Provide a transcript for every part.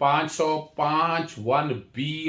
505 1B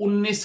19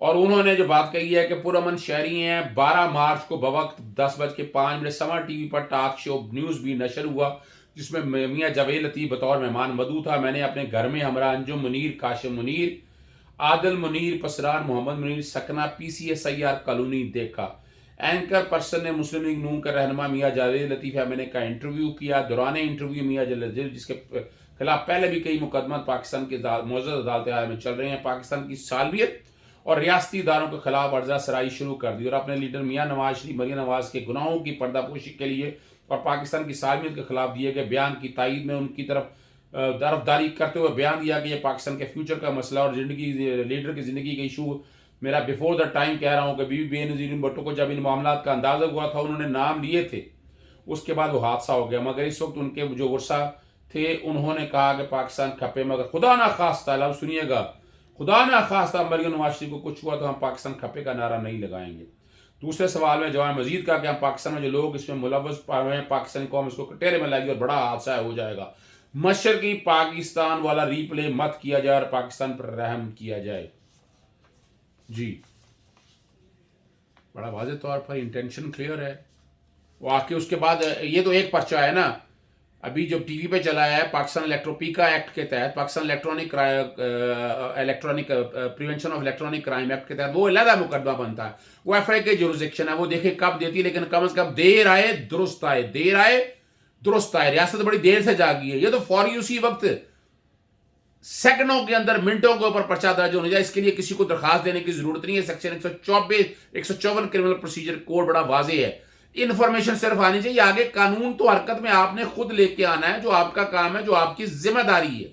اور انہوں نے جو بات کہی ہے کہ پرامن شہری ہیں. 12 مارچ کو بوقت 10:05 سمر ٹی وی پر ٹاک شو نیوز بھی نشر ہوا جس میں میاں جاوید لطیف بطور مہمان مدعو تھا. میں نے اپنے گھر میں ہمراہ انجم منیر، کاشم منیر، عادل منیر، پسرار محمد منیر، سکنہ PCA سیار کالونی دیکھا. اینکر پرسن نے مسلم لیگ نون کے رہنما میاں جاوید لطیف احمد کا انٹرویو کیا. دوران انٹرویو میاں جاوید لطیف جس کے خلاف پہلے بھی کئی مقدمات پاکستان کے معزز عدالت میں چل رہے ہیں، پاکستان کی سالمیت اور ریاستی اداروں کے خلاف ورزہ سرائی شروع کر دی اور اپنے لیڈر میاں نواز شریف مریم نواز کے گناہوں کی پردہ پوشی کے لیے اور پاکستان کی سالمیت کے خلاف دیے گئے بیان کی تائید میں ان کی طرفداری کرتے ہوئے بیان دیا کہ یہ پاکستان کے فیوچر کا مسئلہ اور لیڈر کی زندگی کا ایشو میرا بیفور دا ٹائم کہہ رہا ہوں کہ بی بی بے نظیر بھٹو کو جب ان معاملات کا اندازہ ہوا تھا انہوں نے نام لیے تھے، اس کے بعد وہ حادثہ ہو گیا، مگر اس وقت ان کے جو ورثہ تھے انہوں نے کہا کہ پاکستان کھپے، مگر خدا نہ خواستہ، لفظ سنیے گا، خدا نہ خواستہ مریم نواز شریف کو کچھ ہوا تو ہم پاکستان کھپے کا نعرہ نہیں لگائیں گے. دوسرے سوال میں جوان مزید کہا کہ ہم پاکستان میں جو لوگ اس میں ملوث ہیں پاکستانی قوم اس کو کٹہرے میں لائے گی اور بڑا حادثہ ہو جائے گا. مشرقی پاکستان والا ریپلے مت کیا جائے اور پاکستان پر رحم کیا جائے. جی بڑا واضح طور پر انٹینشن کلیئر ہے. وہ آ کے اس کے بعد یہ تو ایک پرچہ ہے نا، ابھی جو ٹی وی پہ چلایا ہے پاکستان الیکٹروپیکا ایکٹ کے تحت، Pakistan electronic prevention of electronic crime act کے تحت وہ علیحدہ مقدمہ بنتا ہے، وہ FI کے جورسڈکشن ہے، وہ دیکھیں کب دیتی ہے، لیکن کم از کم دیر آئے درست آئے، دیر آئے درست آئے. ریاست بڑی دیر سے جاگی ہے، یہ تو فوری اسی وقت سیکنڈوں کے اندر منٹوں کے اوپر پرچہ درج ہونا چاہیے. اس کے لیے کسی کو درخواست دینے کی ضرورت نہیں ہے. سیکشن 154 کرمنل پروسیجر کوڈ بڑا واضح ہے. انفارمیشن صرف آنی چاہیے، آگے قانون تو حرکت میں آپ نے خود لے کے آنا ہے، جو آپ کا کام ہے، جو آپ کی ذمہ داری ہے،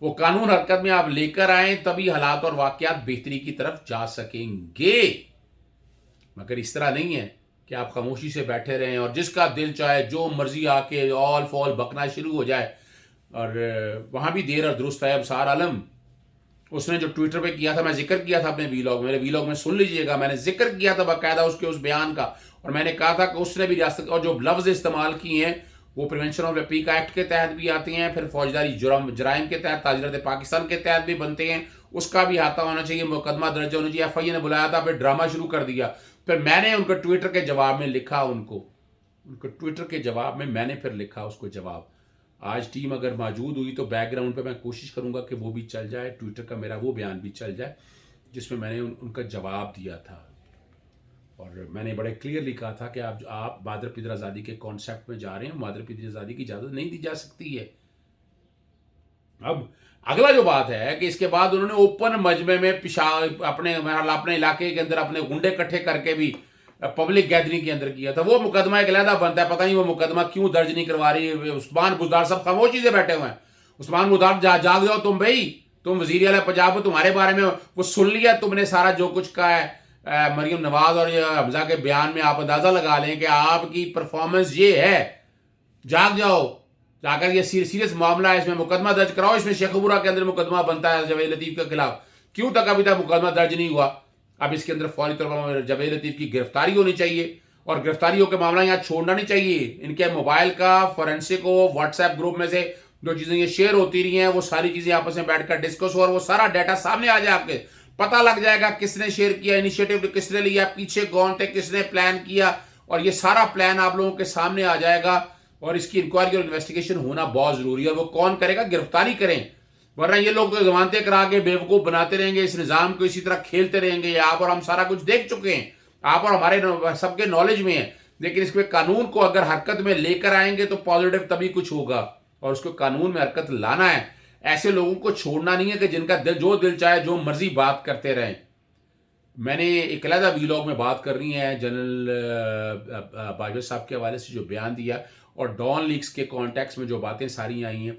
وہ قانون حرکت میں آپ لے کر آئیں تبھی حالات اور واقعات بہتری کی طرف جا سکیں گے. مگر اس طرح نہیں ہے کہ آپ خاموشی سے بیٹھے رہیں اور جس کا دل چاہے جو مرضی آ کے آل فال بکنا شروع ہو جائے. اور وہاں بھی دیر اور درست ہے. ابصار عالم اس نے جو ٹویٹر پہ کیا تھا، میں ذکر کیا تھا اپنے ویلاگ، میرے ویلاگ میں سن لیجئے گا، میں نے ذکر کیا تھا باقاعدہ اس بیان کا، اور میں نے کہا تھا کہ اس نے بھی ریاست اور جو لفظ استعمال کیے ہیں وہ پریونشن آف الیکٹرانک ایکٹ کے تحت بھی آتے ہیں، پھر فوجداری جرائم کے تحت، تاجرت پاکستان کے تحت بھی بنتے ہیں، اس کا بھی احاطہ ہونا چاہیے، مقدمہ درج ہونا چاہیے. FI نے بلایا تھا، پھر ڈرامہ شروع کر دیا. پھر میں نے ان کو ٹویٹر کے جواب میں لکھا، ان کو ٹویٹر کے جواب میں نے پھر لکھا اس کو جواب. آج ٹیم اگر موجود ہوئی تو بیک گراؤنڈ پہ میں کوشش کروں گا کہ وہ بھی چل جائے، ٹویٹر کا میرا وہ بیان بھی چل جائے جس میں نے ان کا جواب دیا تھا. اور میں نے بڑے کلیئرلی کہا تھا کہ آپ بادر پدر آزادی کے کانسیپٹ میں جا رہے ہیں، بادر پدر آزادی کی اجازت نہیں دی جا سکتی ہے. اب اگلا جو بات ہے کہ اس کے بعد انہوں نے اوپن مجمع میں اپنے علاقے کے اندر اپنے گنڈے اکٹھے کر کے بھی پبلک گیدرنگ کے اندر کیا تھا. وہ مقدمہ ایک علیحدہ بنتا ہے، پتہ نہیں وہ مقدمہ کیوں درج نہیں کروا رہی. عثمان بزدار صاحب خاموشی سے بیٹھے ہوئے ہیں. عثمان بزدار جاگ جاؤ تم بھائی، تم وزیر اعلیٰ پنجاب ہو، تمہارے بارے میں وہ سن لیا تم نے سارا جو کچھ کہا ہے مریم نواز اور حمزہ کے بیان میں. آپ اندازہ لگا لیں کہ آپ کی پرفارمنس یہ ہے. جاگ جاؤ، جا کر یہ سیریس معاملہ ہے، اس میں مقدمہ درج کراؤ. اس میں شیخ پورہ کے اندر مقدمہ بنتا ہے جاوید لطیف کے خلاف، کیوں تک ابھی تک مقدمہ درج نہیں ہوا؟ اب اس کے اندر فوری طور پر جاوید لطیف کی گرفتاری ہونی چاہیے، اور گرفتاریوں کے معاملہ یہاں چھوڑنا نہیں چاہیے. ان کے موبائل کا فورینسک ہو، واٹس ایپ گروپ میں سے جو چیزیں یہ شیئر ہوتی رہی ہیں وہ ساری چیزیں آپس میں بیٹھ کر ڈسکس ہو اور وہ سارا ڈیٹا سامنے آ جائے، آپ کے پتہ لگ جائے گا کس نے شیئر کیا، انیشیٹو کس نے لیا، پیچھے کون تھے، کس نے پلان کیا، اور یہ سارا پلان آپ لوگوں کے سامنے آ جائے گا. اور اس کی انکوائری اور انویسٹیگیشن ہونا بہت ضروری ہے. اور وہ کون کرے گا؟ گرفتاری کریں، ورنہ یہ لوگ تو ضمانتیں کرا کے بیوقوف بناتے رہیں گے، اس نظام کو اسی طرح کھیلتے رہیں گے. آپ اور ہم سارا کچھ دیکھ چکے ہیں، آپ اور ہمارے سب کے نالج میں ہے. لیکن اس میں قانون کو اگر حرکت میں لے کر آئیں گے تو پازیٹیو تبھی کچھ ہوگا، اور اس کو قانون میں حرکت لانا ہے. ایسے لوگوں کو چھوڑنا نہیں ہے کہ جن کا جو دل چاہے جو مرضی بات کرتے رہیں. میں نے ایک علیحدہ ویلاگ میں بات کرنی ہے جنرل باجوہ صاحب کے حوالے سے جو بیان دیا، اور ڈان لیگز کے کانٹیکس میں جو باتیں ساری آئی ہیں.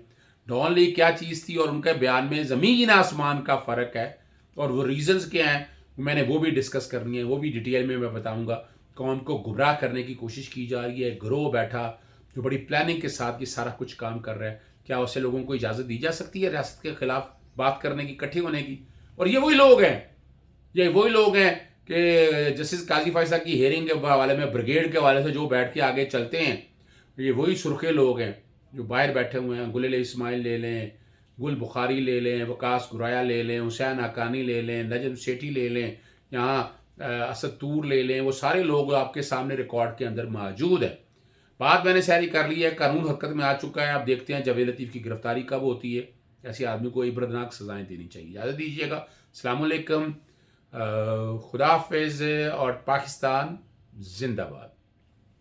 ڈان لیگ کیا چیز تھی اور ان کے بیان میں زمین آسمان کا فرق ہے، اور وہ ریزنز کیا ہیں میں نے وہ بھی ڈسکس کرنی ہے، وہ بھی ڈیٹیل میں بتاؤں گا. قوم کو گمراہ کرنے کی کوشش کی جا رہی ہے، گروہ بیٹھا جو بڑی پلاننگ کے ساتھ یہ سارا کچھ کام کر رہا ہے. کیا اسے لوگوں کو اجازت دی جا سکتی ہے ریاست کے خلاف بات کرنے کی، اکٹھے ہونے کی؟ اور یہ وہی لوگ ہیں کہ جسٹس قاضی فائزہ کی ہیئرنگ کے حوالے میں بریگیڈ کے حوالے سے جو بیٹھ کے آگے چلتے ہیں، یہ وہی سرخے لوگ ہیں جو باہر بیٹھے ہوئے ہیں. گلے اسماعیل لے لیں، گل بخاری لے لیں، وکاس گرایا لے لیں، حسین حقانی لے لیں، نجم سیٹھی لے لیں، یہاں اسد طور لے لیں، وہ سارے لوگ آپ کے سامنے ریکارڈ کے اندر موجود ہیں. بات میں نے ساری کر لی ہے، قانون حرکت میں آ چکا ہے. آپ دیکھتے ہیں جاوید لطیف کی گرفتاری کب ہوتی ہے. ایسے آدمی کو عبرتناک سزائیں دینی چاہیے. اجازت دیجیے گا. السلام علیکم. خدا حافظ. اور پاکستان زندہ باد.